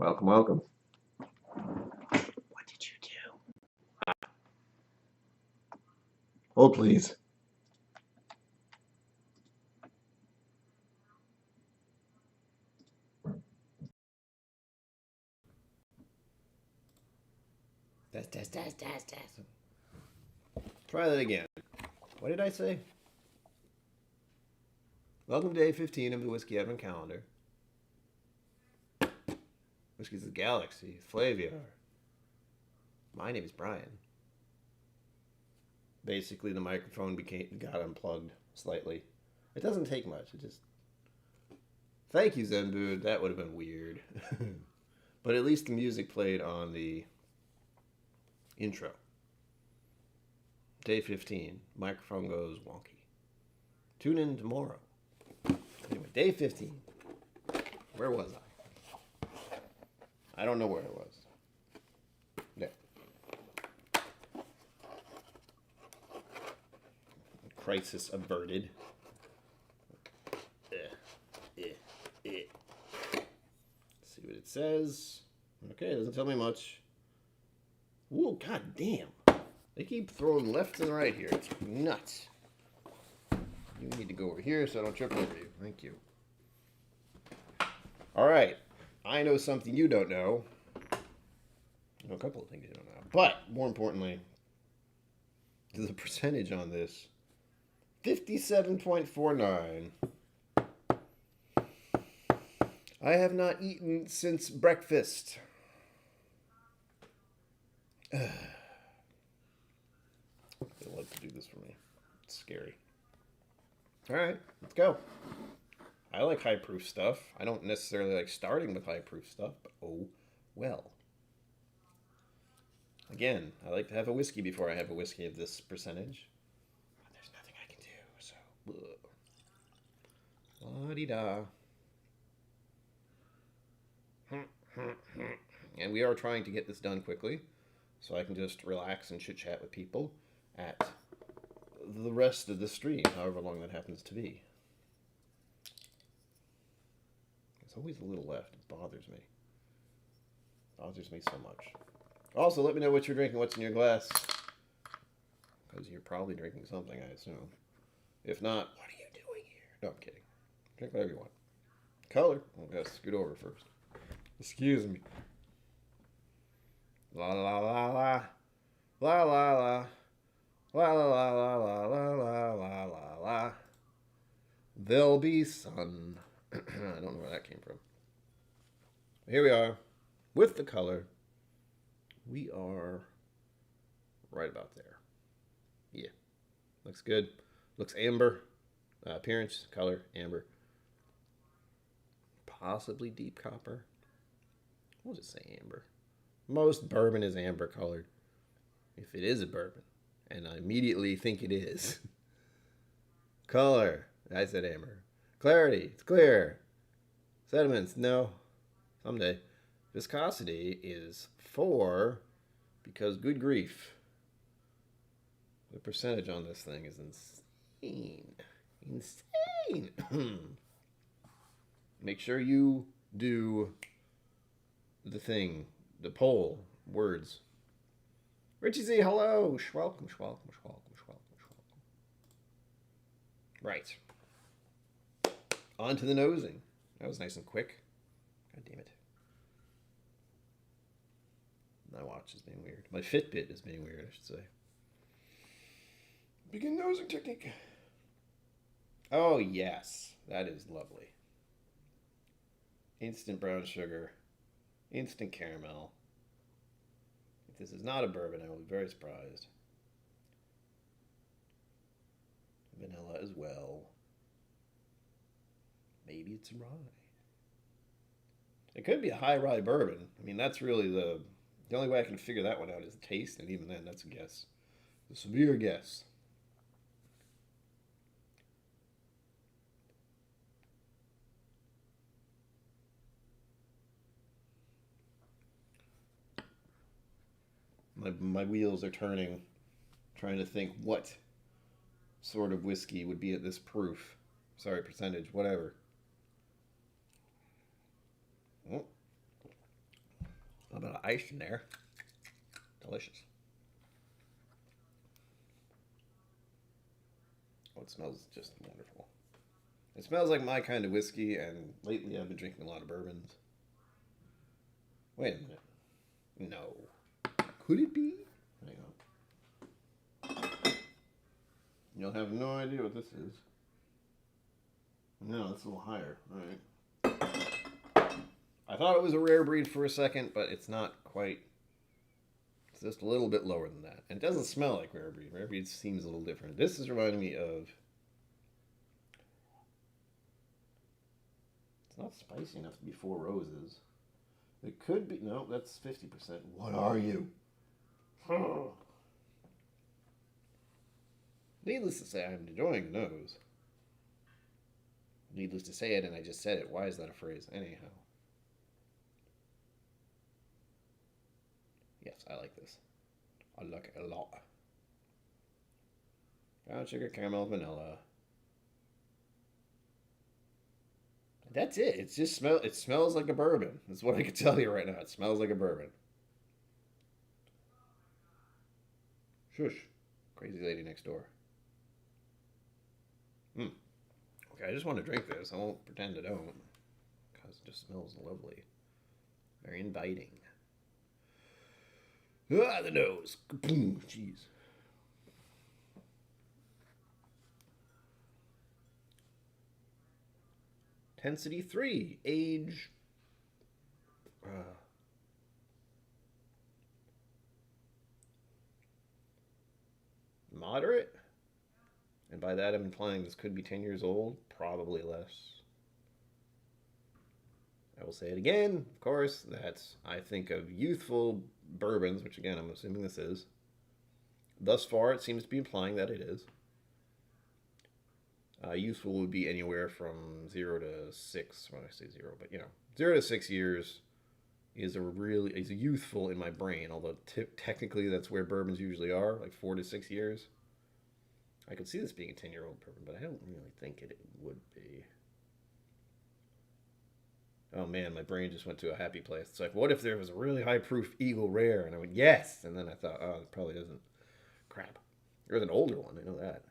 Welcome, welcome. What did you do? Hold, please. Test. Try that again. What did I say? Welcome to day 15 of the Whiskey Advent Calendar. Whiskey's the Galaxy, Flaviar. My name is Brian. Basically, the microphone got unplugged slightly. It doesn't take much. It just... Thank you, Zenbu. That would have been weird. But at least the music played on the intro. Day 15. Microphone goes wonky. Tune in tomorrow. Anyway, day 15. Where was I? I don't know where I was. Yeah. Crisis averted. See what it says. Okay, it doesn't tell me much. Ooh, god damn. They keep throwing left and right here. It's nuts. You need to go over here so I don't trip over you. Thank you. Alright. I know something you don't know. I know a couple of things you don't know. But, more importantly, the percentage on this. 57.49. I have not eaten since breakfast. They love to do this for me. It's scary. Alright, let's go. I like high proof stuff. I don't necessarily like starting with high proof stuff, but oh well. Again, I like to have a whiskey before I have a whiskey of this percentage. But there's nothing I can do, so... La-di-da. And we are trying to get this done quickly, so I can just relax and chit-chat with people at the rest of the stream, however long that happens to be. There's always a little left. It bothers me. It bothers me so much. Also, let me know what you're drinking, what's in your glass. Because you're probably drinking something, I assume. If not, what are you doing here? No, I'm kidding. Drink whatever you want. Color. I'll gotta scoot over first. Excuse me. La la la la. La la la. La la la la la la la la la la. There'll be sun. I don't know where that came from. Here we are. With the color. We are right about there. Yeah. Looks good. Looks amber. Appearance, color, amber. Possibly deep copper. We'll just say amber. Most bourbon is amber colored. If it is a bourbon. And I immediately think it is. Color. I said amber. Clarity. It's clear. Sediments. No. Someday. Viscosity is 4 because good grief. The percentage on this thing is insane. Insane. Make sure you do the thing. The poll. Words. Richie Z, hello. Schwelcome. Right. On to the nosing. That was nice and quick. God damn it. My watch is being weird. My Fitbit is being weird, I should say. Begin nosing technique. Oh, yes. That is lovely. Instant brown sugar. Instant caramel. If this is not a bourbon, I will be very surprised. Vanilla as well. Maybe it's rye. It could be a high rye bourbon. I mean, that's really the only way I can figure that one out is the taste, and even then, that's a guess. A severe guess. My wheels are turning, trying to think what sort of whiskey would be at this proof. Sorry, percentage, whatever. Oh. A little bit of ice in there. Delicious. Oh, it smells just wonderful. It smells like my kind of whiskey, and lately I've been drinking a lot of bourbons. Wait a minute. No. Could it be? Hang on. You'll have no idea what this is. No, it's a little higher. All right. I thought it was a rare breed for a second, but it's not quite. It's just a little bit lower than that. And it doesn't smell like rare breed. Rare breed seems a little different. This is reminding me of... It's not spicy enough to be Four Roses. It could be... No, that's 50%. What are you? Needless to say, I'm enjoying the nose. Needless to say it, and I just said it. Why is that a phrase? Anyhow. Yes, I like this. I like it a lot. Brown sugar, caramel, vanilla. That's it. It smells like a bourbon. That's what I can tell you right now. It smells like a bourbon. Shush. Crazy lady next door. Okay, I just want to drink this. I won't pretend I don't. Because it just smells lovely. Very inviting. Ah, the nose. Boom. Jeez. Intensity 3. Age. Moderate. And by that I'm implying this could be 10 years old. Probably less. I will say it again, of course. That's, I think of youthful bourbons, which again I'm assuming this is. Thus far it seems to be implying that it is. Youthful would be anywhere from 0 to 6. When I say 0, but 0 to 6 years is a youthful in my brain. Although technically that's where bourbons usually are, like 4 to 6 years. I could see this being a 10-year-old bourbon, but I don't really think it would be. Oh man, my brain just went to a happy place. It's like, what if there was a really high proof Eagle Rare? And I went, yes. And then I thought, oh, it probably isn't. Crap. There's an older one. I know that.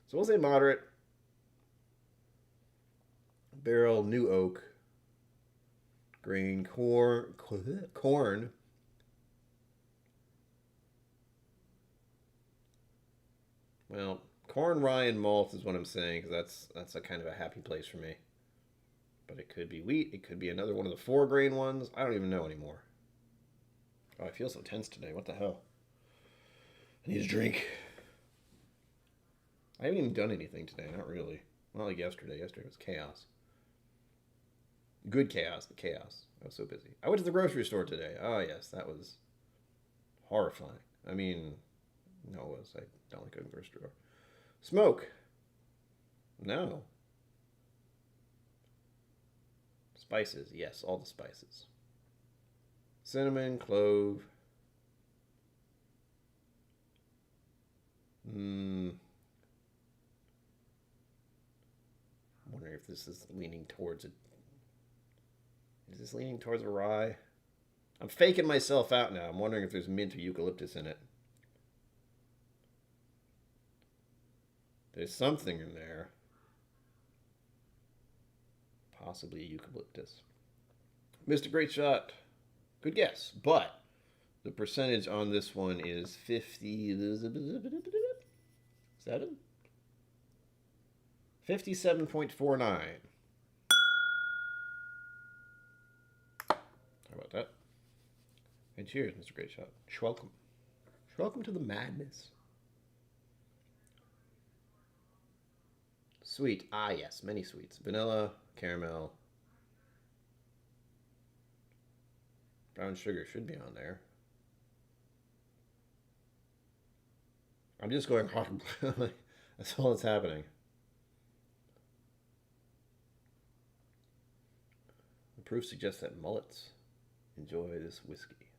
So we'll say moderate. Barrel, new oak. Grain, corn. Well, corn, rye, and malt is what I'm saying, because that's a kind of a happy place for me. But it could be wheat. It could be another one of the 4-grain ones. I don't even know anymore. Oh, I feel so tense today. What the hell? I need a drink. I haven't even done anything today. Not really. Not like yesterday. Yesterday was chaos. Good chaos. The chaos. I was so busy. I went to the grocery store today. Oh, yes. That was horrifying. I mean, no, it was. I don't like going to the grocery store. Smoke. No. Spices. Yes, all the spices. Cinnamon, clove. I'm wondering if this is leaning towards it. Is this leaning towards a rye? I'm faking myself out now. I'm wondering if there's mint or eucalyptus in it. There's something in there. Possibly eucalyptus. Missed a great shot. Good guess. But the percentage on this one is 57.49. How about that? And cheers, Mr. Great Shot. Welcome. Welcome to the madness. Sweet. Ah, yes. Many sweets. Vanilla, caramel. Brown sugar should be on there. I'm just going hot. That's all that's happening. The proof suggests that mullets enjoy this whiskey.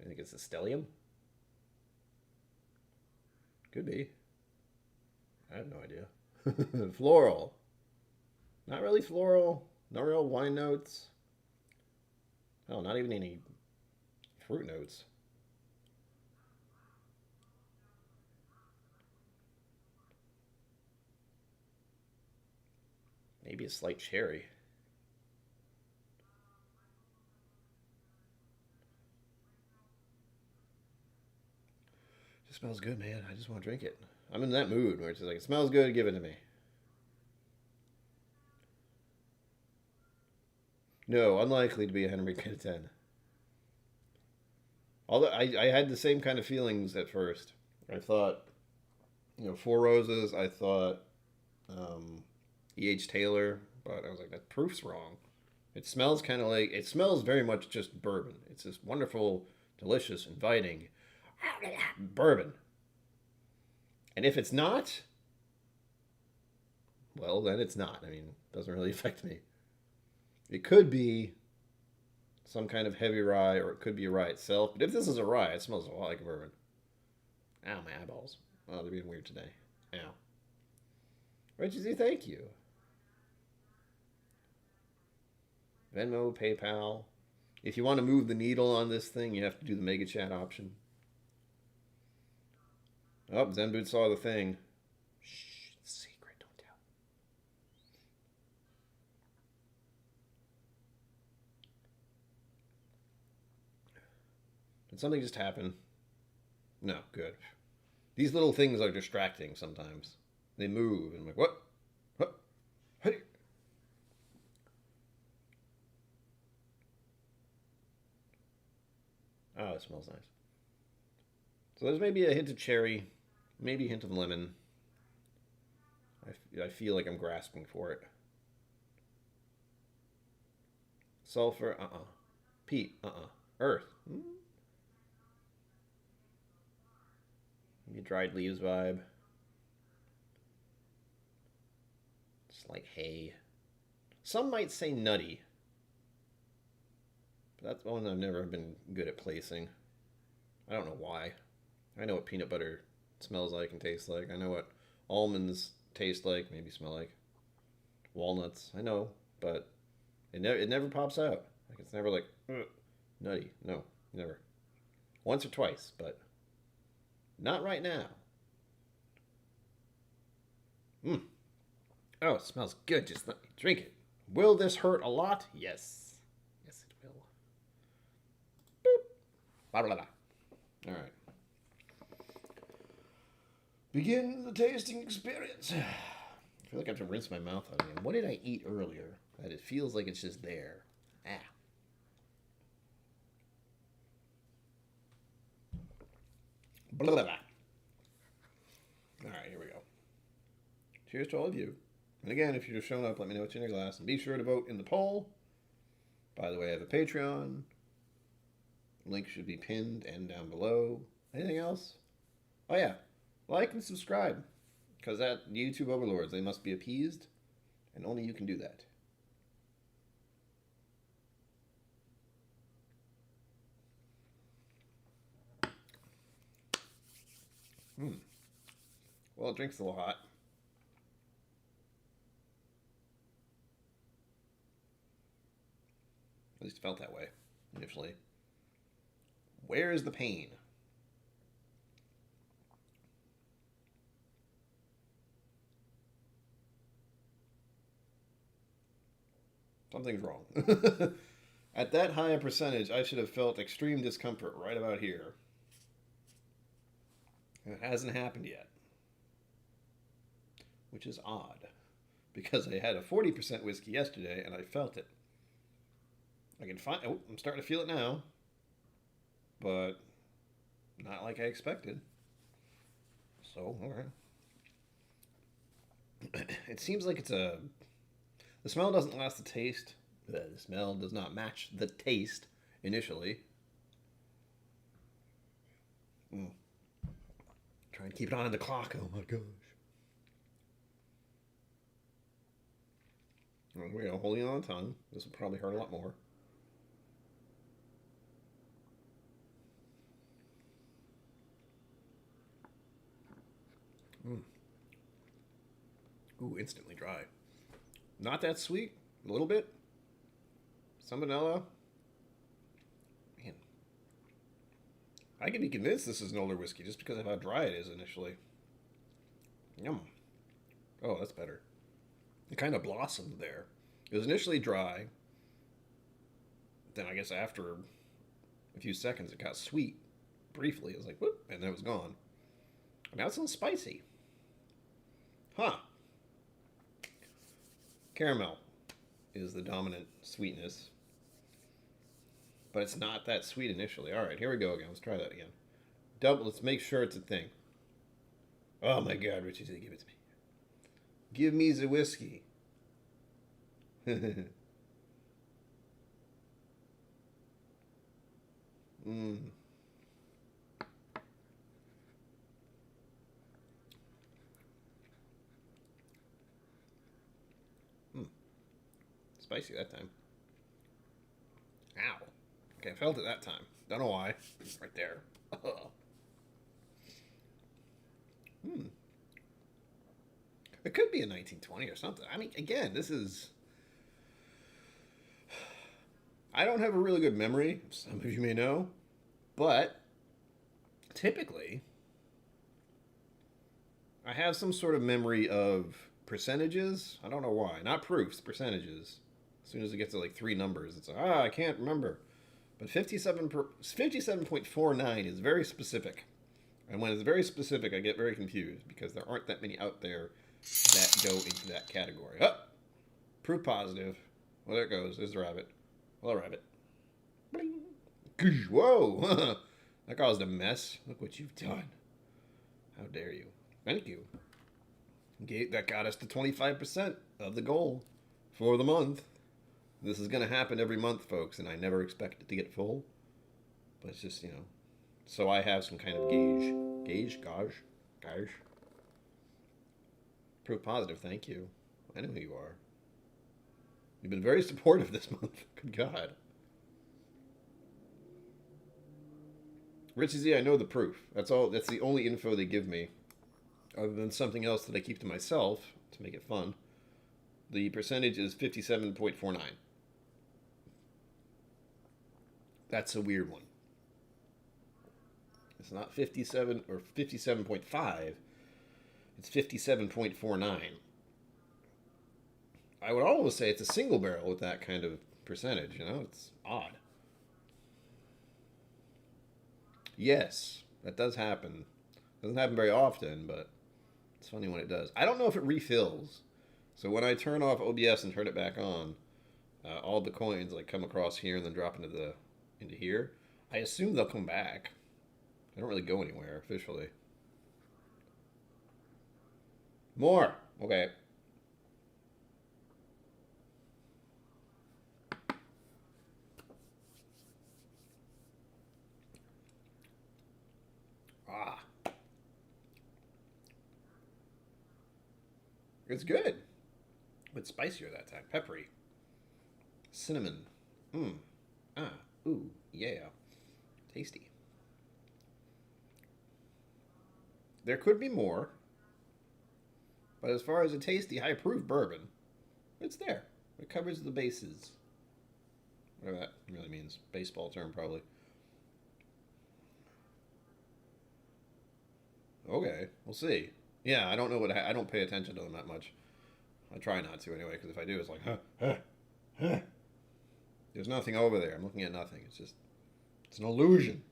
I think it's a Stellum. Could be. I have no idea. Floral. Not really floral. No real wine notes. Oh, not even any fruit notes. Maybe a slight cherry. Just smells good, man. I just want to drink it. I'm in that mood where it's just like, it smells good, give it to me. No, unlikely to be a Henry out of 10. Although I had the same kind of feelings at first. I thought, Four Roses, I thought E.H. Taylor, but I was like, that proof's wrong. It smells kind of like, it smells very much just bourbon. It's this wonderful, delicious, inviting bourbon. And if it's not, well, then it's not. I mean, it doesn't really affect me. It could be some kind of heavy rye, or it could be a rye itself. But if this is a rye, it smells a lot like a bourbon. Ow, my eyeballs. Oh, they're being weird today. Ow. Reggie, thank you. Venmo, PayPal. If you want to move the needle on this thing, you have to do the Mega Chat option. Oh, Zenboot saw the thing. Shh, it's a secret, don't tell. Did something just happen? No, good. These little things are distracting sometimes. They move, and I'm like, what? What? Hey! Oh, it smells nice. So there's maybe a hint of cherry, maybe a hint of lemon. I feel like I'm grasping for it. Sulfur, Peat, Earth. Maybe a dried leaves vibe. It's like hay. Some might say nutty. But that's one I've never been good at placing. I don't know why. I know what peanut butter smells like and tastes like. I know what almonds taste like, maybe smell like. Walnuts, I know, but it never pops out. Like it's never like nutty. No, never. Once or twice, but not right now. Oh, it smells good. Just let me drink it. Will this hurt a lot? Yes. Yes, it will. Boop. Blah, blah, blah. All right. Begin the tasting experience. I feel like I have to rinse my mouth out again. What did I eat earlier that it feels like it's just there? Blah, blah, blah. All right, here we go. Cheers to all of you. And again, if you're just showing up, let me know what's in your glass. And be sure to vote in the poll. By the way, I have a Patreon. Link should be pinned and down below. Anything else? Oh, yeah. Like and subscribe. Because that YouTube overlords, they must be appeased. And only you can do that. Well, it drinks a little hot. At least it felt that way initially. Where is the pain? Something's wrong. At that high a percentage, I should have felt extreme discomfort right about here. It hasn't happened yet. Which is odd. Because I had a 40% whiskey yesterday and I felt it. I can find. Oh, I'm starting to feel it now. But not like I expected. So, alright. It seems like it's a. The smell doesn't last the taste. The smell does not match the taste initially. Trying to keep it on the clock. Oh my gosh. There we go. Holding on the tongue. This will probably hurt a lot more. Ooh, instantly dry. Not that sweet. A little bit. Some vanilla. I can be convinced this is an older whiskey just because of how dry it is initially. Yum. Oh, that's better. It kind of blossomed there. It was initially dry. Then I guess after a few seconds it got sweet. Briefly. It was like, whoop, and then it was gone. Now it's a little spicy. Huh. Caramel is the dominant sweetness. But it's not that sweet initially. All right, here we go again. Let's try that again. Let's make sure it's a thing. Oh my God, Richie said, give it to me. Give me the whiskey. Mm. Spicy that time. Ow. Okay, I felt it that time. Don't know why. Right there. It could be a 1920 or something. I mean, again, this is... I don't have a really good memory, some of you may know, but typically I have some sort of memory of percentages. I don't know why. Not proofs, percentages. As soon as it gets to like 3 numbers, it's like, I can't remember. But 57.49 is very specific. And when it's very specific, I get very confused because there aren't that many out there that go into that category. Oh! Proof positive. Well, there it goes. There's the rabbit. Hello, rabbit. Bling. Whoa! That caused a mess. Look what you've done. How dare you. Thank you. That got us to 25% of the goal for the month. This is going to happen every month, folks, and I never expect it to get full. But it's just, so I have some kind of gauge. Proof positive, thank you. I know who you are. You've been very supportive this month. Good God. Richie Z, I know the proof. That's all. That's the only info they give me, other than something else that I keep to myself to make it fun. The percentage is 57.49. That's a weird one. It's not 57 or 57.5. It's 57.49. I would almost say it's a single barrel with that kind of percentage. It's odd. Yes, that does happen. Doesn't happen very often, but it's funny when it does. I don't know if it refills. So when I turn off OBS and turn it back on, all the coins come across here and then drop into here. I assume they'll come back. They don't really go anywhere officially. More. Okay. It's good. But spicier that time. Peppery. Cinnamon. Ooh, yeah. Tasty. There could be more. But as far as a tasty, high-proof bourbon, it's there. It covers the bases. Whatever that really means. Baseball term, probably. Okay, we'll see. Yeah, I don't know I don't pay attention to them that much. I try not to anyway, because if I do, it's like, huh. There's nothing over there. I'm looking at nothing. It's an illusion.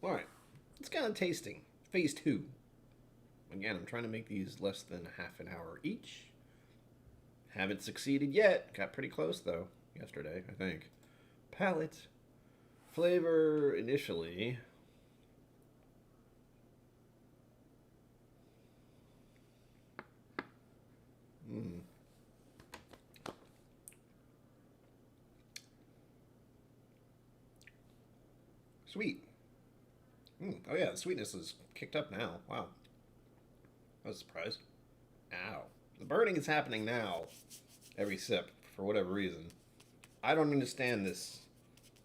All right, let's get on tasting. Phase 2. Again, I'm trying to make these less than half an hour each. Haven't succeeded yet. Got pretty close, though, yesterday, I think. Palate. Flavor, initially. Sweet. Oh yeah, the sweetness is kicked up now. Wow. I was surprised. Ow. The burning is happening now. Every sip, for whatever reason. I don't understand this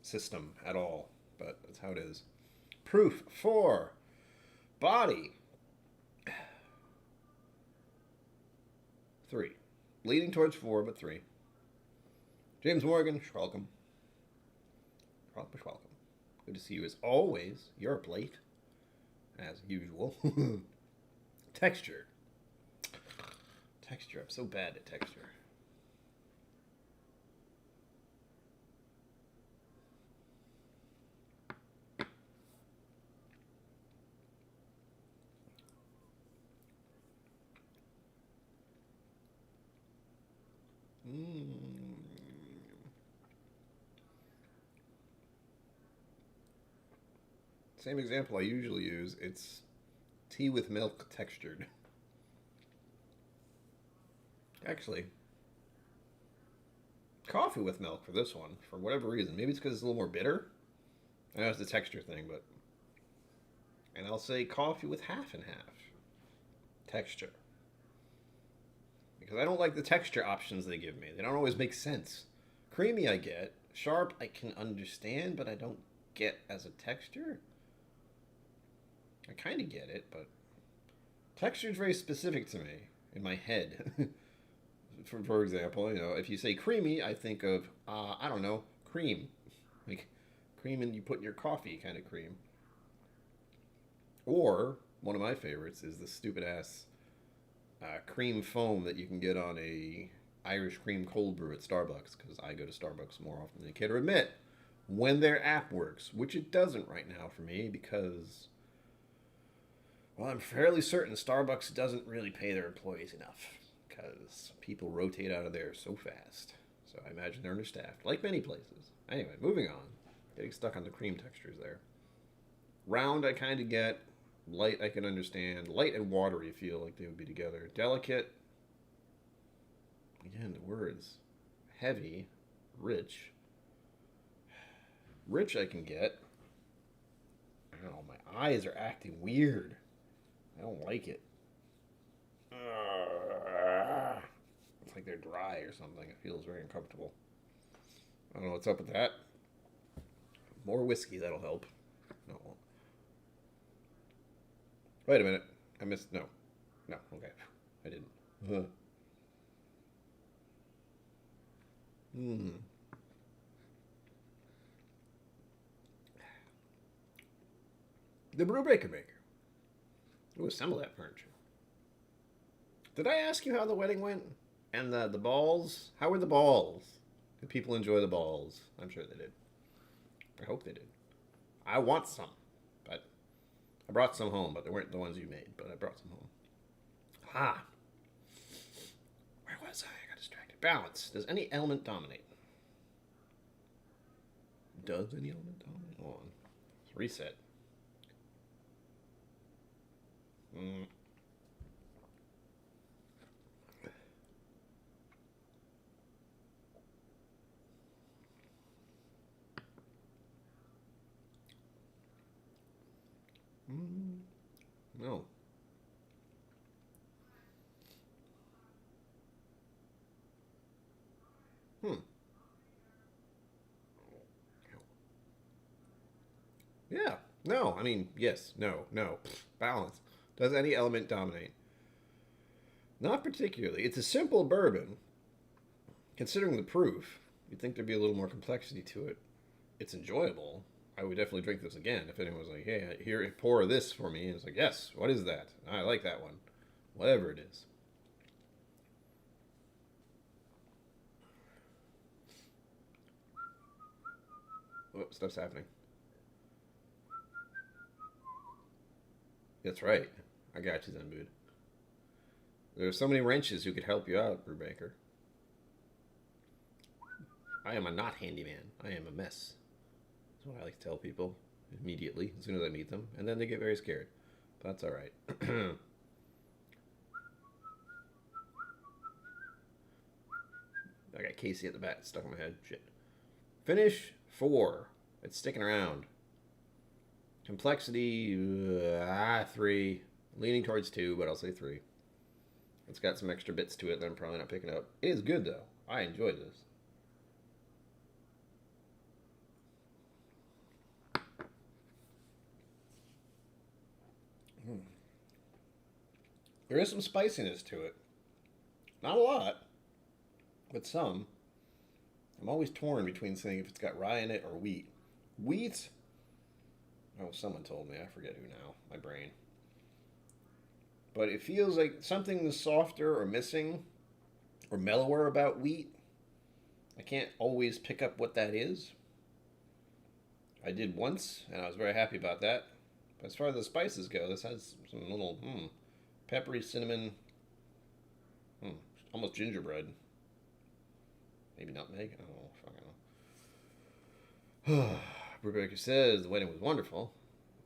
system at all, but that's how it is. Proof 4. Body. 3. Leaning towards 4, but 3. James Morgan, welcome. welcome. Good to see you as always. Your plate, as usual. Texture. Texture. I'm so bad at texture. Same example I usually use. It's tea with milk textured. Actually, coffee with milk for this one, for whatever reason. Maybe it's because it's a little more bitter. I know it's the texture thing, but... And I'll say coffee with half and half texture. Because I don't like the texture options they give me. They don't always make sense. Creamy I get. Sharp I can understand, but I don't get as a texture. I kind of get it, but texture is very specific to me in my head. for example, you know, if you say creamy, I think of, I don't know, cream. Like cream and you put in your coffee kind of cream. Or, one of my favorites is the stupid ass cream foam that you can get on a Irish cream cold brew at Starbucks, because I go to Starbucks more often than I care to admit, when their app works, which it doesn't right now for me, because... Well, I'm fairly certain Starbucks doesn't really pay their employees enough, because people rotate out of there so fast. So I imagine they're understaffed, like many places. Anyway, moving on. Getting stuck on the cream textures there. Round I kind of get. Light I can understand. Light and watery feel like they would be together. Delicate. Again, the words. Heavy. Rich. Rich I can get. I don't know, my eyes are acting weird. I don't like it. It's like they're dry or something. It feels very uncomfortable. I don't know what's up with that. More whiskey, that'll help. No. Wait a minute. I missed... No. No, okay. I didn't. The Brubaker maker. Who assembled that furniture? Did I ask you how the wedding went? And the balls? How were the balls? Did people enjoy the balls? I'm sure they did. I hope they did. I want some, but I brought some home, but they weren't the ones you made, but I brought some home. Ha! Where was I? I got distracted. Balance. Does any element dominate? Does any element dominate? Hold on. Let's reset. No. Yeah. No. I mean, yes. No. No. Balance. Does any element dominate? Not particularly. It's a simple bourbon. Considering the proof, you'd think there'd be a little more complexity to it. It's enjoyable. I would definitely drink this again if anyone was like, hey, here, pour this for me. And it's like, yes, what is that? I like that one. Whatever it is. Oh, stuff's happening. That's right. I got you then, dude. There's so many wrenches who could help you out, Brubaker. I am a not handyman. I am a mess. That's what I like to tell people immediately, as soon as I meet them. And then they get very scared. But that's alright. I got Casey at the back stuck in my head. Shit. Finish 4. It's sticking around. Complexity, 3. Leaning towards 2, but I'll say 3. It's got some extra bits to it that I'm probably not picking up. It is good, though. I enjoy this. There is some spiciness to it. Not a lot, but some. I'm always torn between saying if it's got rye in it or wheat. Wheat. Oh, someone told me. I forget who now. My brain. But it feels like something is softer or missing or mellower about wheat. I can't always pick up what that is. I did once, and I was very happy about that. But as far as the spices go, this has some little peppery, cinnamon, almost gingerbread. Maybe nutmeg. Oh, fucking know. Rebecca says the wedding was wonderful.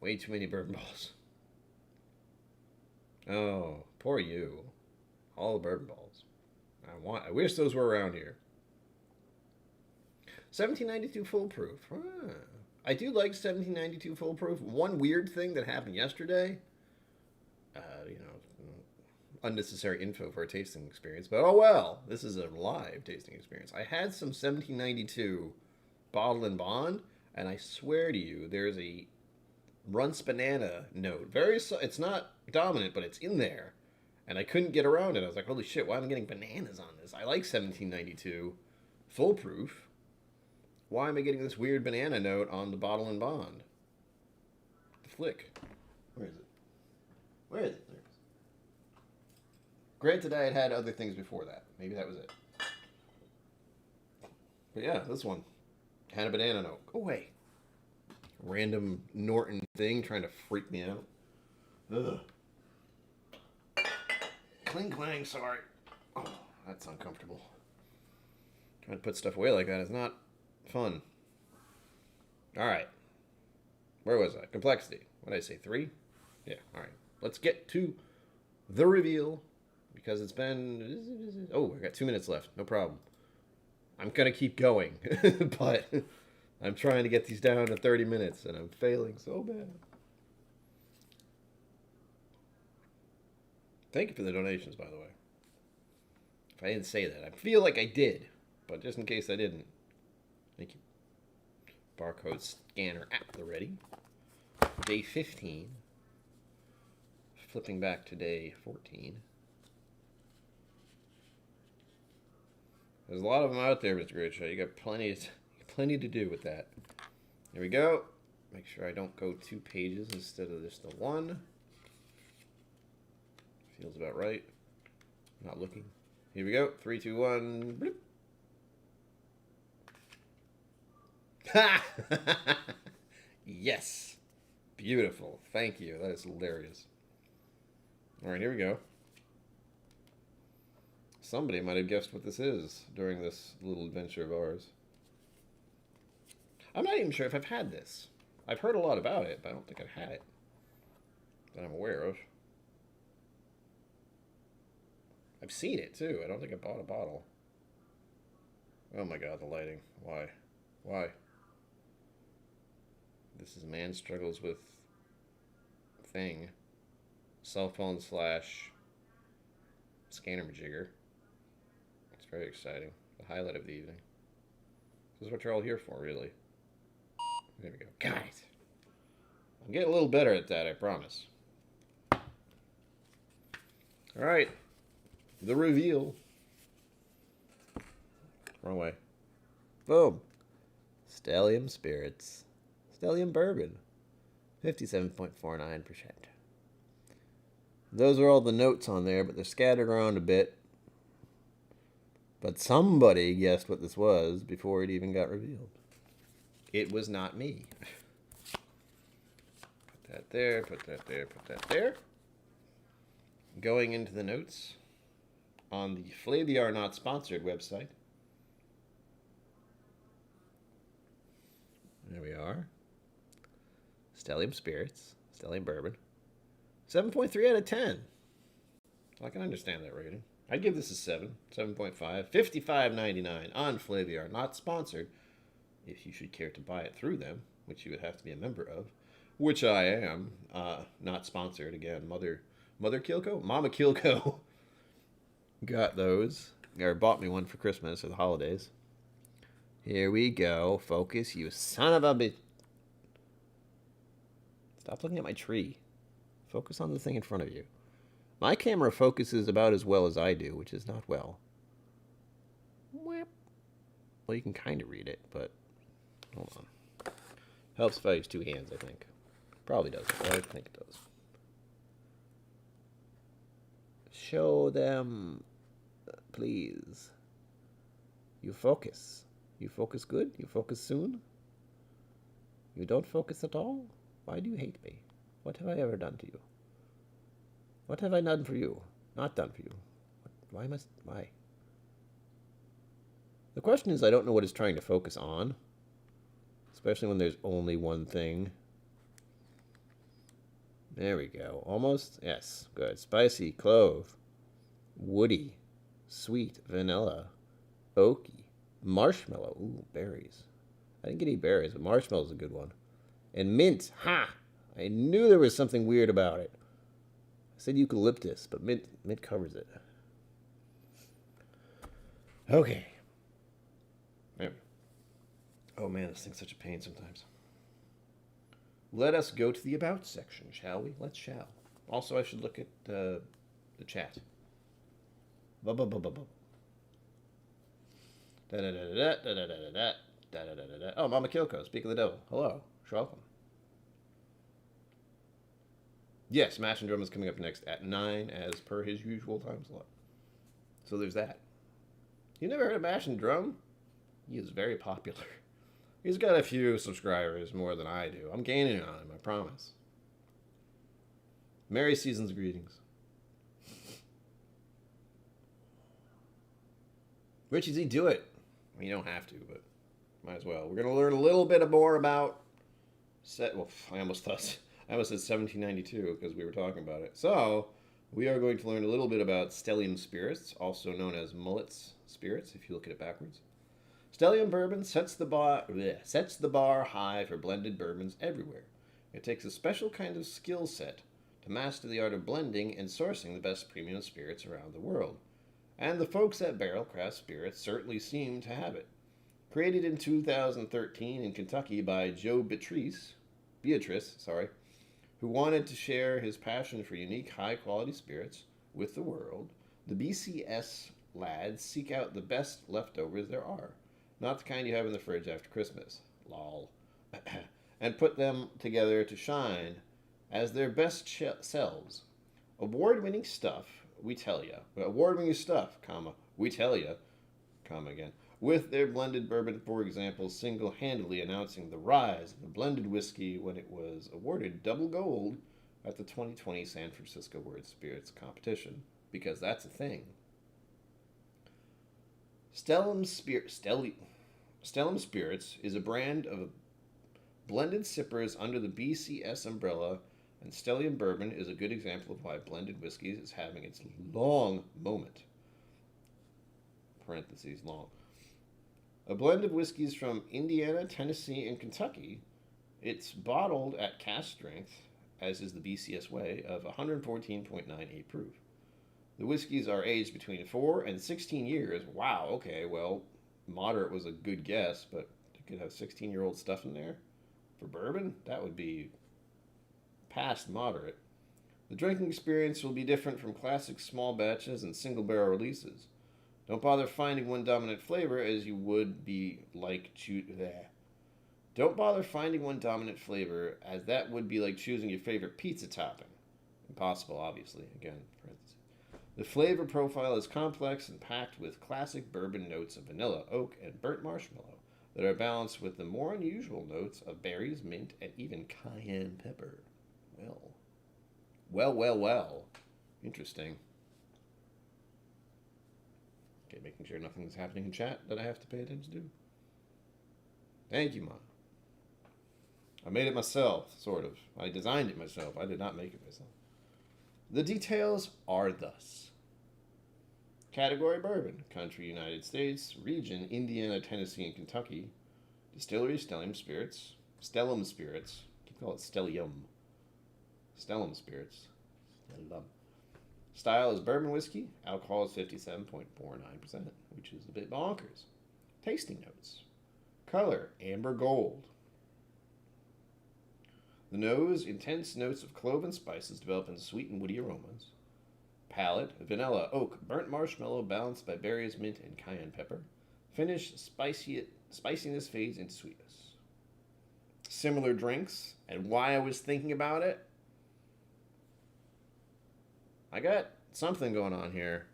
Way too many bourbon balls. Oh, poor you. All the bourbon balls. I wish those were around here. 1792 foolproof. I do like 1792 foolproof. One weird thing that happened yesterday. Unnecessary info for a tasting experience. But oh well, this is a live tasting experience. I had some 1792 bottle and bond, and I swear to you, there's a runts banana note. It's not dominant, but it's in there. And I couldn't get around it. I was like, holy shit, why am I getting bananas on this? I like 1792 foolproof. Why am I getting this weird banana note on the bottle and bond? The flick. Where is it? Where is it? There it is. Granted, I had had other things before that. Maybe that was it. But yeah, this one had a banana note. Go away. Random Norton thing trying to freak me out. Ugh. Cling clang, sorry. Oh, that's uncomfortable. Trying to put stuff away like that is not fun. Alright. Where was I? Complexity. What did I say? 3? Yeah, alright. Let's get to the reveal. Because it's been... Oh, I got 2 minutes left. No problem. I'm going to keep going. But I'm trying to get these down to 30 minutes. And I'm failing so bad. Thank you for the donations, by the way. If I didn't say that, I feel like I did. But just in case I didn't. Thank you. Barcode scanner at the ready. Day 15. Flipping back to day 14. There's a lot of them out there, Mr. Great Show. You got plenty to do with that. Here we go. Make sure I don't go 2 pages instead of just the 1. Feels about right. Not looking. Here we go. 3, 2, 1. Bloop. Ha! Yes. Beautiful. Thank you. That is hilarious. All right, here we go. Somebody might have guessed what this is during this little adventure of ours. I'm not even sure if I've had this. I've heard a lot about it, but I don't think I've had it that I'm aware of. I've seen it, too. I don't think I bought a bottle. Oh, my God, the lighting. Why? Why? This is a man struggles with thing. Cell phone / scanner majigger. It's very exciting. The highlight of the evening. This is what you're all here for, really. There we go. Guys! I'm getting a little better at that, I promise. Alright. The reveal. Wrong way. Boom. Stellum Spirits. Stellum Bourbon. 57.49%. Those are all the notes on there, but they're scattered around a bit. But somebody guessed what this was before it even got revealed. It was not me. Put that there, put that there, put that there. Going into the notes on the Flavor Not Sponsored website. There we are. Stellum Spirits. Stellum Bourbon. 7.3 out of 10. I can understand that rating. I'd give this a 7. 7.5. $55.99 on Flavor Not Sponsored. If you should care to buy it through them, which you would have to be a member of, which I am. Not sponsored again. Mother KillCo? Mama KillCo got those. Or bought me one for Christmas or the holidays. Here we go. Focus, you son of a bitch. Stop looking at my tree. Focus on the thing in front of you. My camera focuses about as well as I do, which is not well. Well, you can kind of read it, but hold on. Helps if I use two hands, I think. Probably doesn't, but I think it does. Show them, please. You focus. You focus good? You focus soon? You don't focus at all? Why do you hate me? What have I ever done to you? What have I done for you? Not done for you. Why? The question is, I don't know what it's trying to focus on. Especially when there's only one thing. There we go. Almost? Yes. Good. Spicy, clove, woody, sweet, vanilla, oaky, marshmallow. Ooh, berries. I didn't get any berries, but marshmallow's a good one. And mint. Ha! I knew there was something weird about it. I said eucalyptus, but mint covers it. Okay. There. Oh man, this thing's such a pain sometimes. Let us go to the about section, shall we? Let's shall. Also, I should look at the chat. Oh, I'm a KillCo. Speak of the devil. Hello. Welcome. Yes, Mash and Drum is coming up next at 9 as per his usual time slot. So there's that. You never heard of Mash and Drum? He is very popular. He's got a few subscribers more than I do. I'm gaining on him, I promise. Merry Season's greetings. Richie Z, do it. I mean, you don't have to, but might as well. We're going to learn a little bit more about... I almost said 1792 because we were talking about it. So, we are going to learn a little bit about Stellum spirits, also known as Mullet's spirits, if you look at it backwards. Stellum bourbon sets the bar high for blended bourbons everywhere. It takes a special kind of skill set to master the art of blending and sourcing the best premium spirits around the world. And the folks at Barrel Craft Spirits certainly seem to have it. Created in 2013 in Kentucky by Joe Beatrice, who wanted to share his passion for unique high-quality spirits with the world, the BCS lads seek out the best leftovers there are. Not the kind you have in the fridge after Christmas. Lol. And put them together to shine as their best selves. Award-winning stuff, we tell ya. Award-winning stuff, we tell ya, again. With their blended bourbon, for example, single-handedly announcing the rise of the blended whiskey when it was awarded double gold at the 2020 San Francisco World Spirits Competition. Because that's a thing. Stellum Spirits is a brand of blended sippers under the BCS umbrella, and Stellum Bourbon is a good example of why blended whiskeys is having its long moment. Parentheses, long. A blend of whiskeys from Indiana, Tennessee, and Kentucky. It's bottled at cask strength, as is the BCS way, of 114.98 proof. The whiskeys are aged between 4 and 16 years. Wow, okay, well, moderate was a good guess, but you could have 16-year-old stuff in there for bourbon? That would be past moderate. The drinking experience will be different from classic small batches and single barrel releases. Don't bother finding one dominant flavor as you would be like Don't bother finding one dominant flavor as that would be like choosing your favorite pizza topping. Impossible, obviously. Again, parentheses. The flavor profile is complex and packed with classic bourbon notes of vanilla, oak, and burnt marshmallow that are balanced with the more unusual notes of berries, mint, and even cayenne pepper. Well. Interesting. Okay, making sure nothing's happening in chat that I have to pay attention to. Thank you, Ma. I made it myself, sort of. I designed it myself. I did not make it myself. The details are thus. Category bourbon. Country, United States. Region, Indiana, Tennessee, and Kentucky. Distillery, Stellum Spirits. Stellum Spirits. I keep calling it Stellium. Stellum Spirits. Stellum. Style is bourbon whiskey. Alcohol is 57.49%, which is a bit bonkers. Tasting notes. Color, amber gold. The nose, intense notes of clove and spices develop into sweet and woody aromas. Palate, vanilla, oak, burnt marshmallow balanced by berries, mint, and cayenne pepper. Finish, spiciness fades into sweetness. similar drinks and why I was thinking about it, I got something going on here.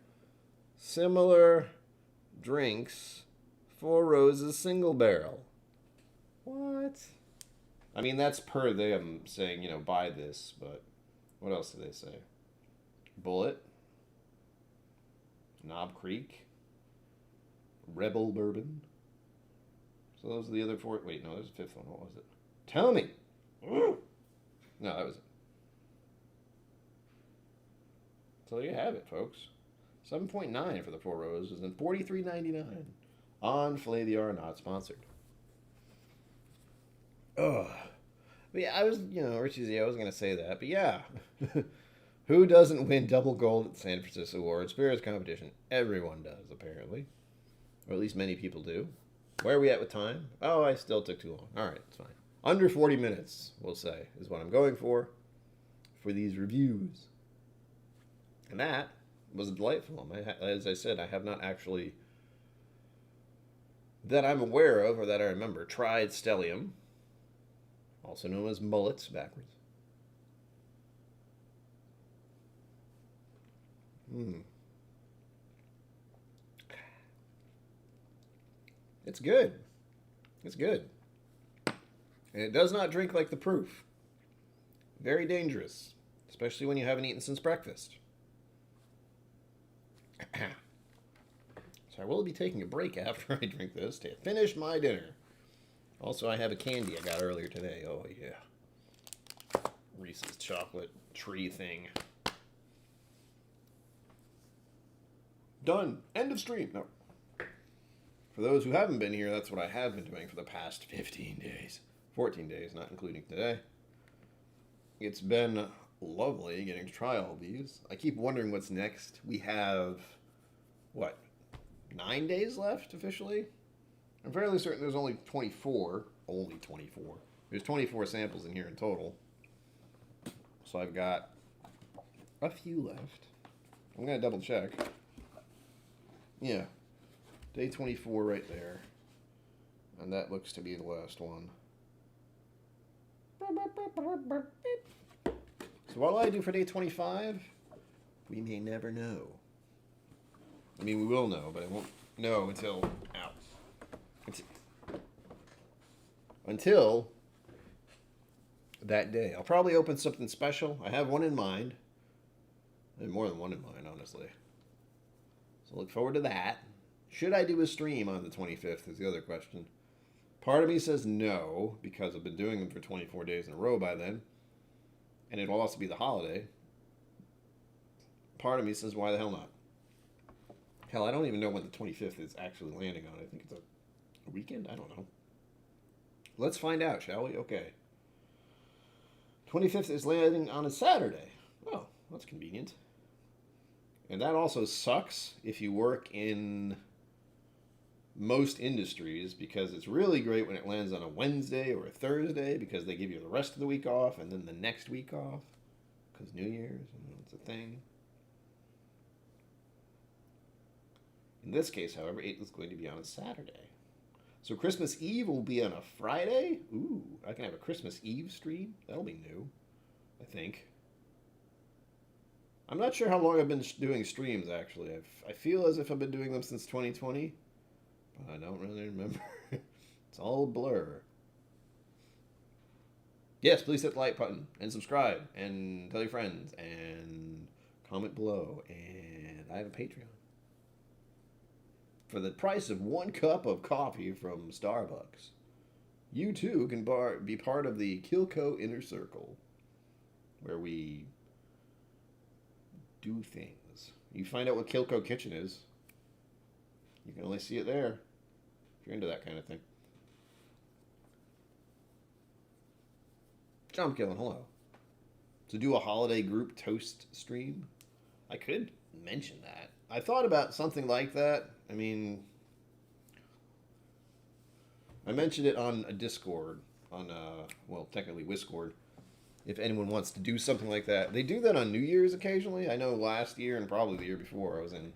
Similar drinks, Four Roses single barrel. What? I mean, that's per them saying, buy this, but what else do they say? Bullet, Knob Creek, Rebel Bourbon. So those are the other four. Wait, no, there's a fifth one. What was it? Tell me. No, that was it. So there you have it, folks. 7.9 for the Four Roses and $43.99 on Filet the R, not sponsored. Ugh. But yeah, I was, Richie Z, I was going to say that, but yeah. Who doesn't win double gold at the San Francisco World Spirits Competition? Everyone does, apparently. Or at least many people do. Where are we at with time? Oh, I still took too long. All right, it's fine. Under 40 minutes, we'll say, is what I'm going for these reviews. And that was delightful. As I said, I have not actually, that I'm aware of or that I remember, tried Stellium, also known as mullets backwards. It's good. It's good. And it does not drink like the proof. Very dangerous, especially when you haven't eaten since breakfast. So I will be taking a break after I drink this to finish my dinner. Also, I have a candy I got earlier today. Oh, yeah. Reese's chocolate tree thing. Done. End of stream. No. For those who haven't been here, that's what I have been doing for the past 15 days. 14 days, not including today. It's been lovely getting to try all these. I keep wondering what's next. We have, 9 days left officially? I'm fairly certain there's only 24. Only 24. There's 24 samples in here in total. So I've got a few left. I'm going to double check. Yeah. Day 24 right there. And that looks to be the last one. So what will I do for day 25? We may never know. I mean, we will know, but I won't know until that day. I'll probably open something special. I have one in mind. I have more than one in mind, honestly. So look forward to that. Should I do a stream on the 25th is the other question. Part of me says no, because I've been doing them for 24 days in a row by then. And it'll also be the holiday. Part of me says, why the hell not? Hell, I don't even know when the 25th is actually landing on. I think it's a weekend? I don't know. Let's find out, shall we? Okay. 25th is landing on a Saturday. Oh, that's convenient. And that also sucks if you work in most industries, because it's really great when it lands on a Wednesday or a Thursday, because they give you the rest of the week off and then the next week off, because New Year's, it's a thing. In this case, however, it is going to be on a Saturday. So Christmas Eve will be on a Friday? Ooh, I can have a Christmas Eve stream? That'll be new, I think. I'm not sure how long I've been doing streams, actually. I feel as if I've been doing them since 2020. But I don't really remember. It's all a blur. Yes, please hit the like button and subscribe and tell your friends and comment below. And I have a Patreon. For the price of 1 cup of coffee from Starbucks, you too can be part of the KillCo Inner Circle, where we do things. You find out what KillCo Kitchen is. You can only see it there if you're into that kind of thing. John McKillen, hello. To do a holiday group toast stream? I could mention that. I thought about something like that. I mean, I mentioned it on a Discord, technically Whiscord, if anyone wants to do something like that. They do that on New Year's occasionally. I know last year and probably the year before I was in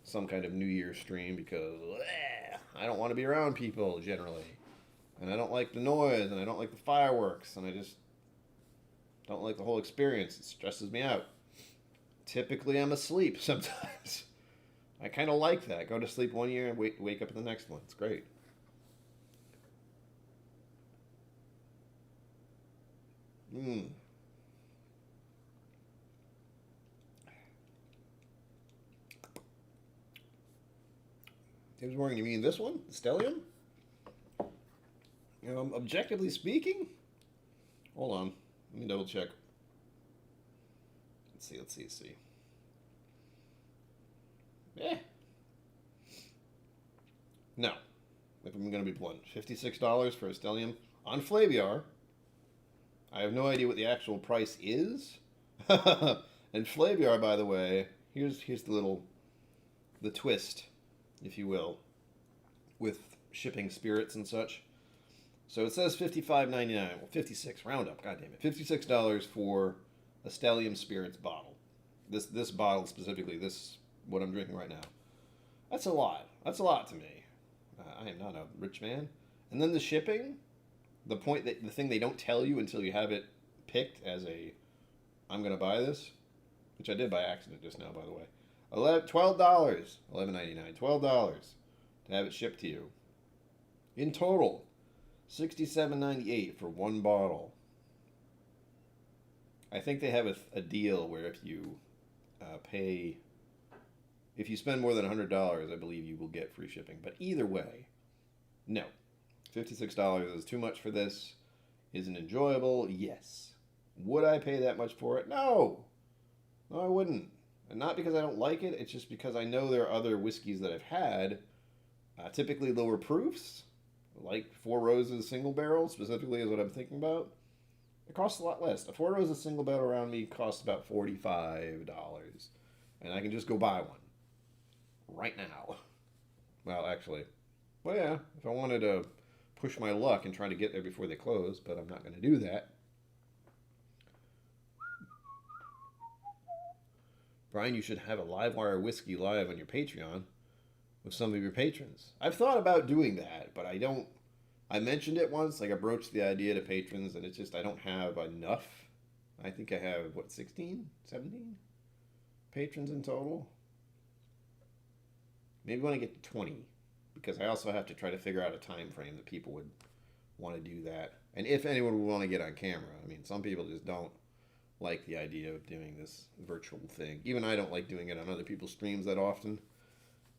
some kind of New Year's stream because I don't want to be around people generally. And I don't like the noise, and I don't like the fireworks, and I just don't like the whole experience. It stresses me out. Typically, I'm asleep sometimes. I kind of like that. Go to sleep one year and wake up in the next one. It's great. Mmm. James Morgan, you mean this one? Stellium? Objectively speaking? Hold on. Let me double check. Let's see. Eh. No. If I'm going to be blunt. $56 for a Stellium on Flaviar. I have no idea what the actual price is. And Flaviar, by the way, here's the twist, if you will, with shipping spirits and such. So it says $55.99. Well, 56. Round up. God damn it. $56 for a Stellium Spirits bottle. This bottle specifically. This what I'm drinking right now. That's a lot. That's a lot to me. I am not a rich man. And then the shipping. The thing they don't tell you until you have it picked as a, I'm gonna buy this, which I did by accident just now, by the way. $12, $11.99, $12 to have it shipped to you. In total, $67.98 for one bottle. I think they have a deal where if you if you spend more than $100, I believe you will get free shipping. But either way, no. $56 is too much for this. Is it enjoyable? Yes. Would I pay that much for it? No. No, I wouldn't. And not because I don't like it. It's just because I know there are other whiskeys that I've had, typically lower proofs, like Four Roses single barrel specifically is what I'm thinking about. It costs a lot less. A Four Roses single barrel around me costs about $45. And I can just go buy one. Right now. Well, actually. Well, yeah. If I wanted to push my luck and try to get there before they close, but I'm not going to do that. Brian, you should have a Livewire Whiskey live on your Patreon with some of your patrons. I've thought about doing that, but I don't. I mentioned it once, like I broached the idea to patrons, and it's just I don't have enough. I think I have, 16? 17 patrons in total? Maybe when I get to 20, because I also have to try to figure out a time frame that people would want to do that. And if anyone would want to get on camera. I mean, some people just don't like the idea of doing this virtual thing. Even I don't like doing it on other people's streams that often.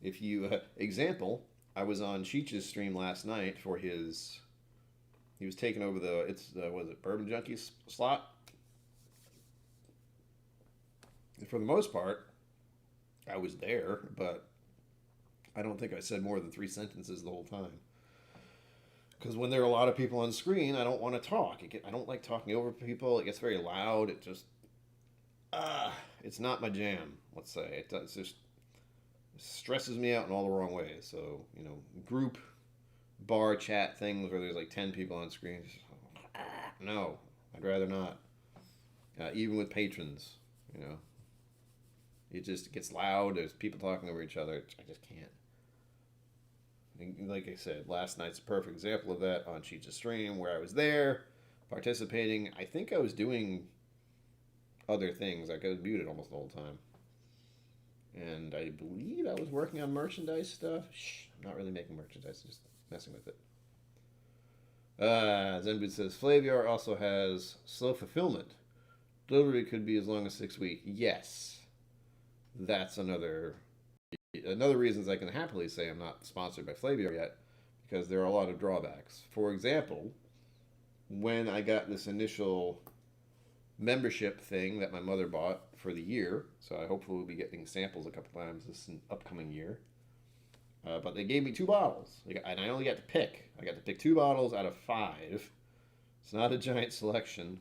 If you, example, I was on Cheech's stream last night for his, he was taking over Bourbon Junkies slot. And for the most part, I was there, but I don't think I said more than 3 sentences the whole time. Because when there are a lot of people on screen, I don't want to talk. I don't like talking over people. It gets very loud. It just, it's not my jam, let's say. It just stresses me out in all the wrong ways. So, group bar chat things where there's like 10 people on screen. No, I'd rather not. Even with patrons, it just gets loud. There's people talking over each other. I just can't. And like I said, last night's a perfect example of that on Cheech's stream where I was there participating. I think I was doing other things. Like I was muted almost the whole time. And I believe I was working on merchandise stuff. I'm not really making merchandise, just messing with it. Zenbud says, Flaviar also has slow fulfillment. Delivery could be as long as 6 weeks. Yes. That's another reason I can happily say I'm not sponsored by Flaviar yet, because there are a lot of drawbacks. For example, when I got this initial membership thing that my mother bought for the year, so I hopefully will be getting samples a couple times this upcoming year, but they gave me 2 bottles, and I only got to pick. I got to pick 2 bottles out of 5. It's not a giant selection.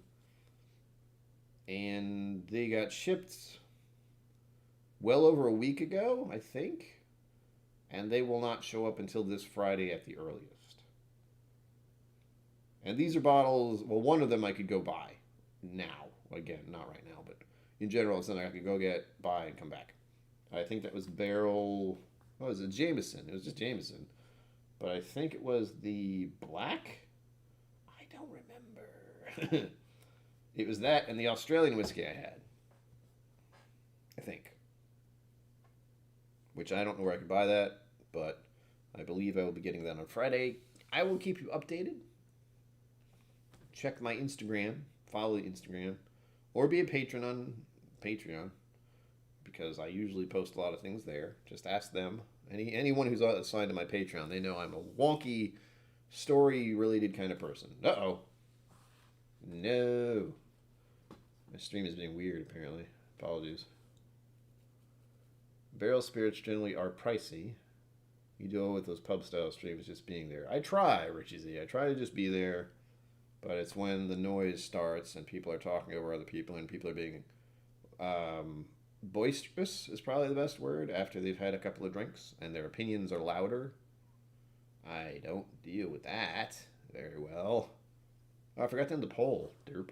And they got shipped well over a week ago, I think. And they will not show up until this Friday at the earliest. And these are bottles, well, one of them I could go buy now. Again, not right now, but in general, it's something I could go buy, and come back. I think that was Jameson. It was just Jameson. But I think it was the black It was that and the Australian whiskey I had. I think. Which I don't know where I could buy that, but I believe I will be getting that on Friday. I will keep you updated. Check my Instagram, follow the Instagram, or be a patron on Patreon, because I usually post a lot of things there. Just ask them. Anyone who's assigned to my Patreon, they know I'm a wonky, story-related kind of person. Uh-oh. No. My stream is being weird, apparently. Apologies. Barrel spirits generally are pricey. You deal with those pub-style streams just being there. I try, Richie Z. I try to just be there, but it's when the noise starts and people are talking over other people and people are being boisterous is probably the best word after they've had a couple of drinks and their opinions are louder. I don't deal with that very well. Oh, I forgot to end the poll. Derp.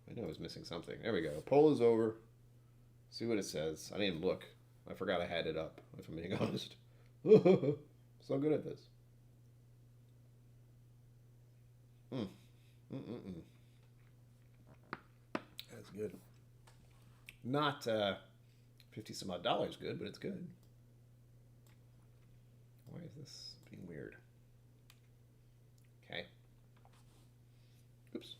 I know I was missing something. There we go. Poll is over. See what it says. I didn't even look. I forgot I had it up, if I'm being honest. So good at this. That's good. Not 50 some odd dollars good, but it's good. Why is this being weird? Okay. Oops.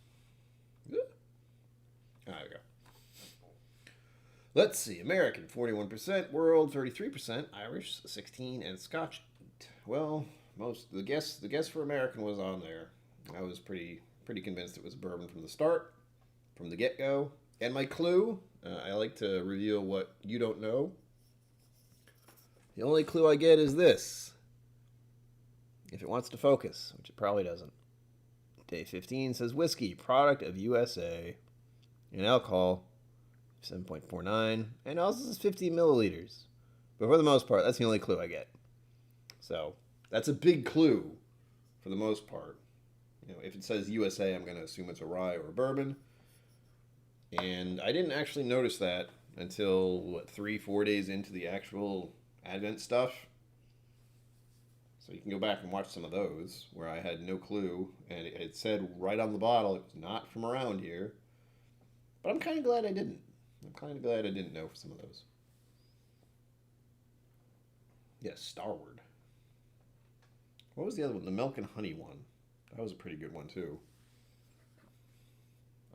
There we go. Let's see. American 41%, world 33%, Irish 16, and Scotch 8. Well, the guess for American was on there. I was pretty convinced it was bourbon from the start, from the get-go. And my clue, I like to reveal what you don't know. The only clue I get is this. If it wants to focus, which it probably doesn't. Day 15 says whiskey, product of USA. And alcohol, 7.49. And also says 50 milliliters. But for the most part, that's the only clue I get. So, that's a big clue for the most part. You know, if it says USA, I'm going to assume it's a rye or a bourbon. And I didn't actually notice that until, 3-4 days into the actual Advent stuff. So you can go back and watch some of those where I had no clue. And it said right on the bottle it was not from around here. But I'm kind of glad I didn't. I'm kind of glad I didn't know for some of those. Yes, Starward. What was the other one? The milk and honey one. That was a pretty good one, too.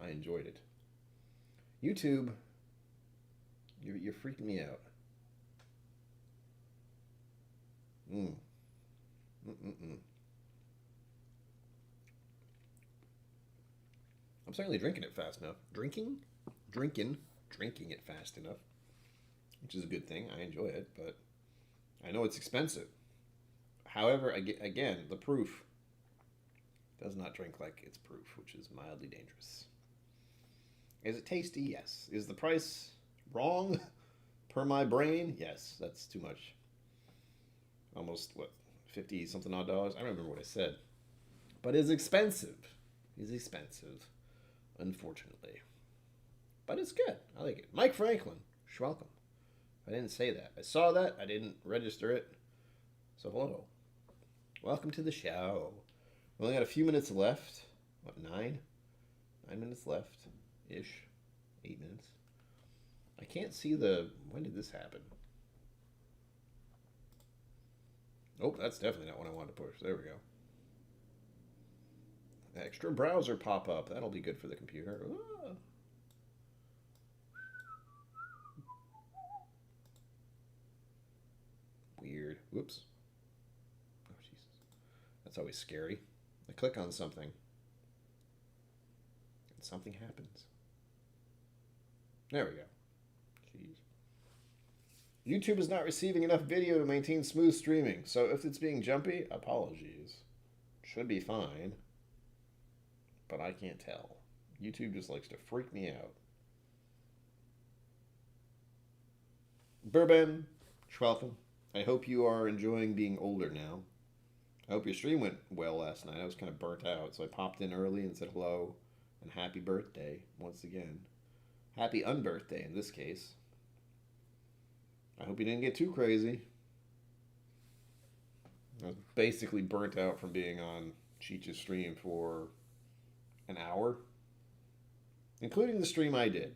I enjoyed it. YouTube, you're freaking me out. I'm certainly drinking it fast enough. Drinking it fast enough, which is a good thing. I enjoy it, but I know it's expensive. However, again, the proof does not drink like its proof, which is mildly dangerous. Is it tasty? Yes. Is the price wrong per my brain? Yes, that's too much. Almost, 50 something odd dollars? I don't remember what I said. But it's expensive. It's expensive, unfortunately. But it's good. I like it. Mike Franklin, you're welcome. I didn't say that. I saw that. I didn't register it. So hello. Welcome to the show. We only got a few minutes left. What, 9? 9 minutes left. Ish. 8 minutes. I can't see when did this happen? Oh, that's definitely not what I wanted to push. There we go. Extra browser pop-up. That'll be good for the computer. Ah. Weird. Whoops. Oh, Jesus. That's always scary. I click on something. And something happens. There we go. Jeez. YouTube is not receiving enough video to maintain smooth streaming. So if it's being jumpy, apologies. Should be fine. But I can't tell. YouTube just likes to freak me out. Bourbon, welcome. I hope you are enjoying being older now. I hope your stream went well last night. I was kind of burnt out, so I popped in early and said hello and happy birthday once again. Happy unbirthday in this case. I hope you didn't get too crazy. I was basically burnt out from being on Cheech's stream for an hour, including the stream I did.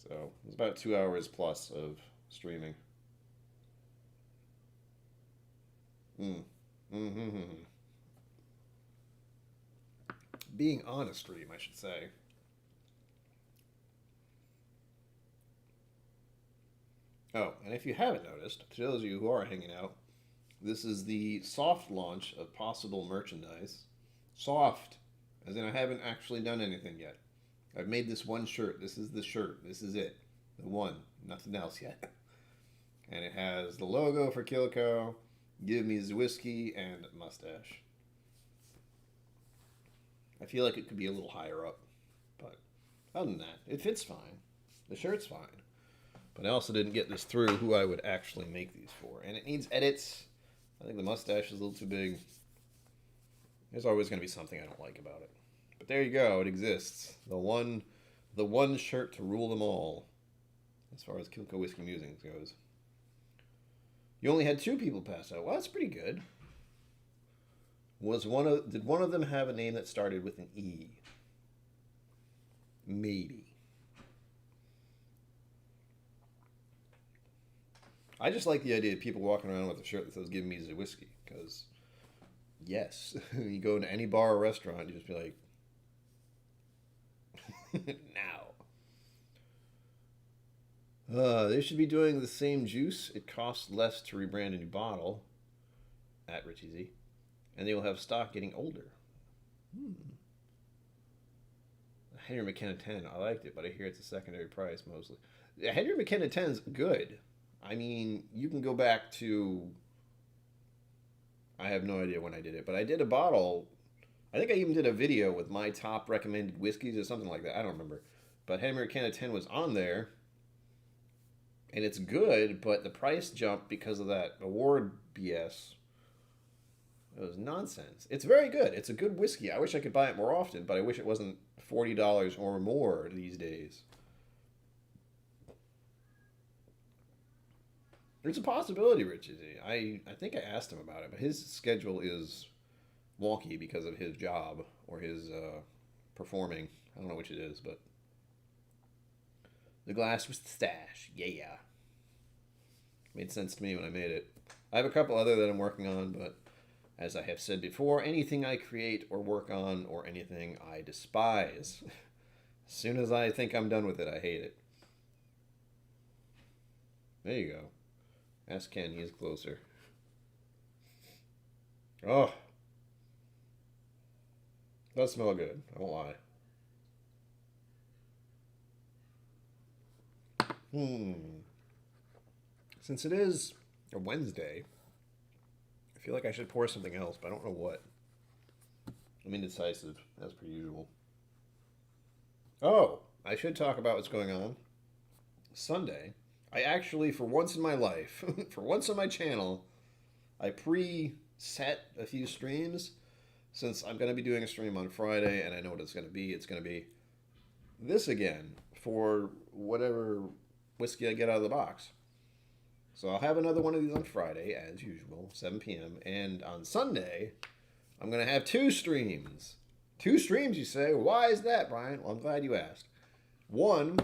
So it was about 2 hours plus of streaming. Mm. Mm-hmm. Being on a stream, I should say. Oh, and if you haven't noticed, to those of you who are hanging out, this is the soft launch of possible merchandise. Soft, as in I haven't actually done anything yet. I've made this one shirt. This is the shirt. This is it. The one. Nothing else yet. And it has the logo for KillCo, Give Me the Whiskey, and mustache. I feel like it could be a little higher up. But other than that, it fits fine. The shirt's fine. But I also didn't get this through who I would actually make these for. And it needs edits. I think the mustache is a little too big. There's always going to be something I don't like about it. But there you go. It exists. The one shirt to rule them all, as far as KillCo Whiskey Musings goes. You only had 2 people pass out. Well, that's pretty good. Did one of them have a name that started with an E? Maybe. I just like the idea of people walking around with a shirt that says "Give me the whiskey," because yes, you go into any bar or restaurant, you just be like, now. They should be doing the same juice. It costs less to rebrand a new bottle at Richie Z, and they will have stock getting older. Henry McKenna 10. I liked it, but I hear it's a secondary price mostly. Henry McKenna 10's good. I mean, you can go back to, I have no idea when I did it, but I did a bottle. I think I even did a video with my top recommended whiskeys or something like that. I don't remember. But Henry McKenna 10 was on there, and it's good, but the price jumped because of that award BS. It was nonsense. It's very good. It's a good whiskey. I wish I could buy it more often, but I wish it wasn't $40 or more these days. There's a possibility, Richie Z. I think I asked him about it, but his schedule is wonky because of his job or his performing. I don't know which it is, but the glass with the stash. Yeah. Made sense to me when I made it. I have a couple other that I'm working on, but as I have said before, anything I create or work on or anything I despise. As soon as I think I'm done with it, I hate it. There you go. Ask Ken, he is closer. Oh. Does smell good, I won't lie. Since it is a Wednesday, I feel like I should pour something else, but I don't know what. I'm indecisive, as per usual. Oh, I should talk about what's going on. Sunday, I actually, for once in my life, for once on my channel, I pre-set a few streams, since I'm going to be doing a stream on Friday, and I know what it's going to be. It's going to be this again, for whatever whiskey I get out of the box. So I'll have another one of these on Friday, as usual, 7 p.m. And on Sunday, I'm going to have 2 streams. 2 streams, you say? Why is that, Brian? Well, I'm glad you asked. One,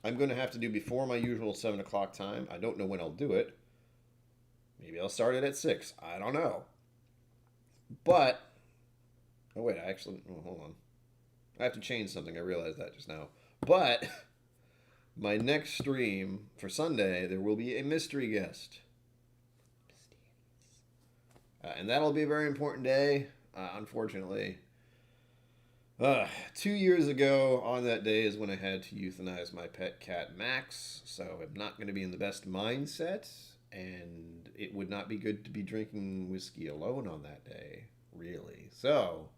I'm going to have to do before my usual 7 o'clock time. I don't know when I'll do it. Maybe I'll start it at 6. I don't know. But, oh wait, hold on. I have to change something. I realized that just now. But my next stream for Sunday, there will be a mystery guest. And that'll be a very important day, unfortunately. 2 years ago, on that day, is when I had to euthanize my pet cat, Max. So I'm not going to be in the best mindset. And it would not be good to be drinking whiskey alone on that day, really. So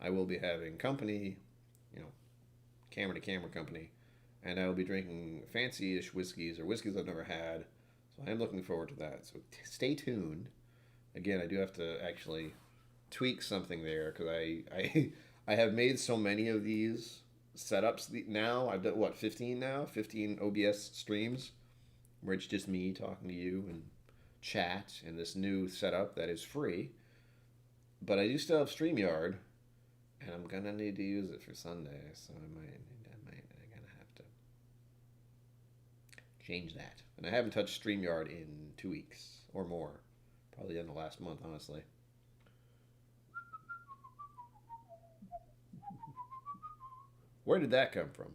I will be having company, camera-to-camera company. And I will be drinking fancy-ish whiskeys or whiskeys I've never had. So I am looking forward to that. So stay tuned. Again, I do have to actually tweak something there because I have made so many of these setups now. I've done, 15 now? 15 OBS streams where it's just me talking to you and chat in this new setup that is free. But I do still have StreamYard. And I'm gonna need to use it for Sunday, so I'm gonna have to change that. And I haven't touched StreamYard in 2 weeks or more, probably in the last month, honestly. Where did that come from?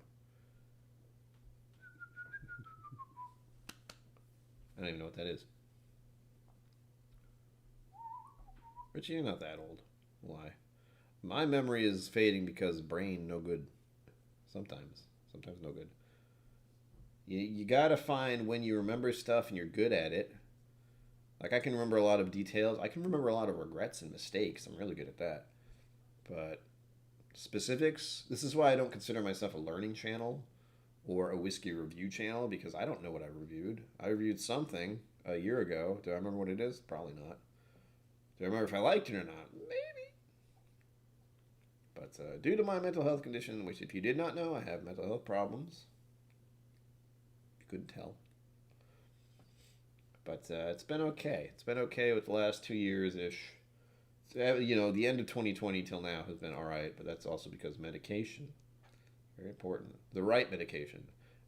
I don't even know what that is. Richie, you're not that old. Why? My memory is fading because brain no good. Sometimes no good. You gotta find when you remember stuff and you're good at it. Like, I can remember a lot of details. I can remember a lot of regrets and mistakes. I'm really good at that. But specifics, this is why I don't consider myself a learning channel or a whiskey review channel, because I don't know what I reviewed. I reviewed something a year ago. Do I remember what it is? Probably not. Do I remember if I liked it or not? Maybe. But due to my mental health condition, which if you did not know, I have mental health problems. You couldn't tell. But it's been okay. It's been okay with the last 2 years-ish. You know, the end of 2020 till now has been all right, but that's also because medication. Very important. The right medication.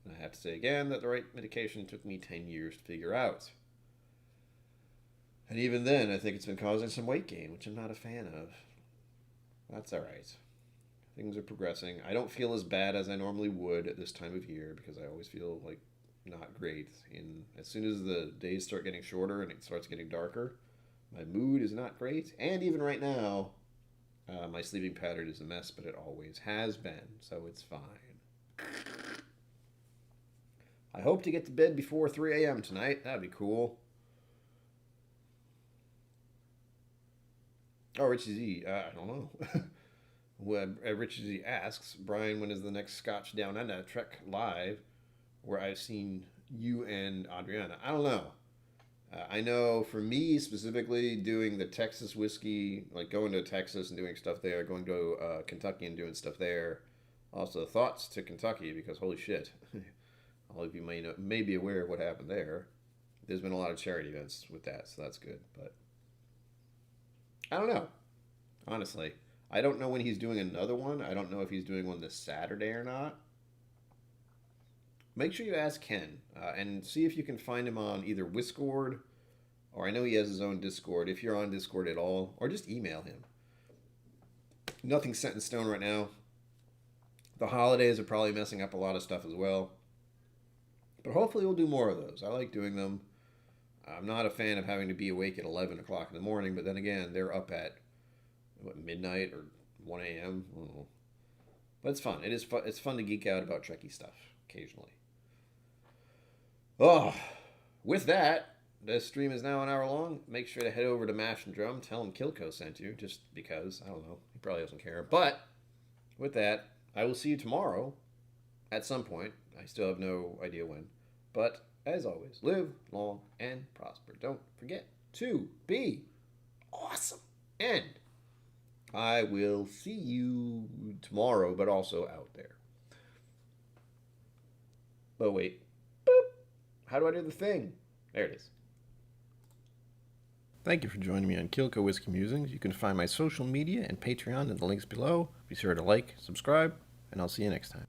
And I have to say again that the right medication took me 10 years to figure out. And even then, I think it's been causing some weight gain, which I'm not a fan of. That's all right. Things are progressing. I don't feel as bad as I normally would at this time of year because I always feel like not great. As soon as the days start getting shorter and it starts getting darker, my mood is not great. And even right now, my sleeping pattern is a mess, but it always has been, so it's fine. I hope to get to bed before 3 a.m. tonight. That'd be cool. Oh, Richie Z, I don't know. When Richie Z asks, Brian, when is the next Scotch Down Under Trek live where I've seen you and Adriana? I don't know. I know for me specifically, doing the Texas whiskey, like going to Texas and doing stuff there, going to Kentucky and doing stuff there. Also, thoughts to Kentucky because holy shit. All of you may be aware of what happened there. There's been a lot of charity events with that, so that's good. But I don't know. Honestly, I don't know when he's doing another one. I don't know if he's doing one this Saturday or not. Make sure you ask Ken and see if you can find him on either Discord, or I know he has his own Discord, if you're on Discord at all, or just email him. Nothing's set in stone right now. The holidays are probably messing up a lot of stuff as well. But hopefully we'll do more of those. I like doing them. I'm not a fan of having to be awake at 11 o'clock in the morning, but then again, they're up at midnight or 1 a.m. I don't know. But it's fun. It is fun. It's fun to geek out about Trekkie stuff occasionally. Oh, with that, this stream is now an hour long. Make sure to head over to Mash and Drum. Tell him KillCo sent you, just because. I don't know. He probably doesn't care. But with that, I will see you tomorrow at some point. I still have no idea when. But as always, live long and prosper. Don't forget to be awesome. And I will see you tomorrow, but also out there. But wait. Boop. How do I do the thing? There it is. Thank you for joining me on KillCo Whiskey Musings. You can find my social media and Patreon in the links below. Be sure to like, subscribe, and I'll see you next time.